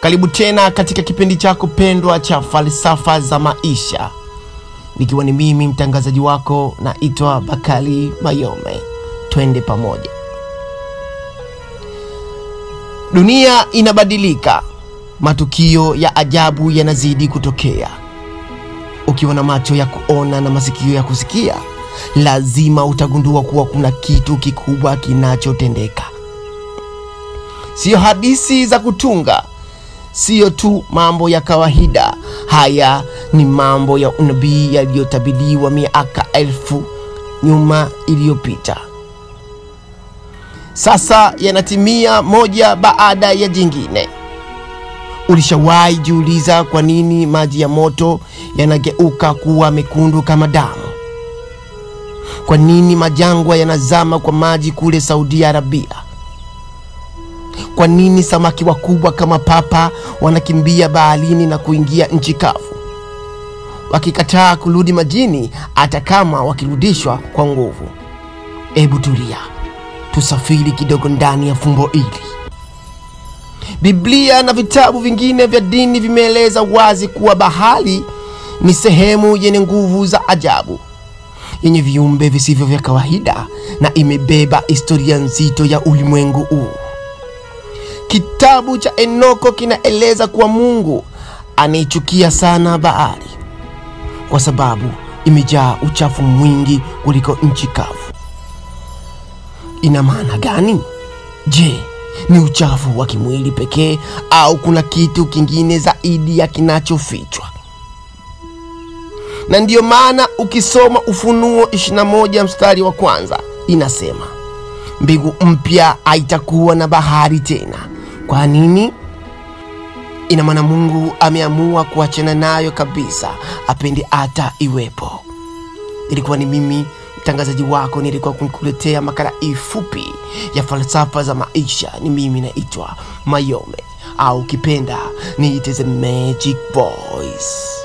Karibu tena katika kipindi chako pendwa cha falsafa za maisha. Nikiwa ni mimi mtangazaji wako naitwa Bakari Mayome. Twende pamoja. Dunia inabadilika. Matukio ya ajabu yanazidi kutokea. Ukiwa na macho ya kuona na masikio ya kusikia, lazima utagundua kuwa kuna kitu kikubwa kinachotendeka. Sio hadithi za kutunga, sio tu mambo ya kawaida. Haya ni mambo ya unabii yaliyotabiriwa miaka 1000 nyuma iliyopita. Sasa yanatimia moja baada ya jingine. Ulishawahi jiuliza kwa nini maji ya moto yanageuka kuwa mekundu kama damu? Kwa nini majangwa yanazama kwa maji kule Saudi Arabia? Kwa nini samaki wakubwa kama papa wanakimbia baharini na kuingia nchi kavu, wakikataa kurudi majini hata kama wakirudishwa kwa nguvu? Hebu tulia, tusafiri kidogo ndani ya fumbo hili. Biblia na vitabu vingine vya dini vimeeleza wazi kuwa bahari ni sehemu yenye nguvu za ajabu, yenye viumbe visivyo vya kawaida, na imebeba historia nzito ya ulimwengu huu. Kitabu cha Enoko kinaeleza kuwa Mungu anaichukia sana bahari kwa sababu imejaa uchafu mwingi kuliko nchi kavu. Ina maana gani? Je, ni uchafu wa kimwili pekee au kuna kitu kingine zaidi ya kinachofichwa? Na ndiyo maana ukisoma Ufunuo 21 mstari wa 1 inasema, mbingu mpya haitakuwa na bahari tena. Kwa nini? Ina maana Mungu ameamua kuachana nayo kabisa, apendi hata iwepo. Ilikuwa ni mimi mtangazaji wako, nilikuwa kukuletea makala fupi ya falsafa za maisha. Ni mimi naitwa Mayome, au kipenda niite The Magic Voice.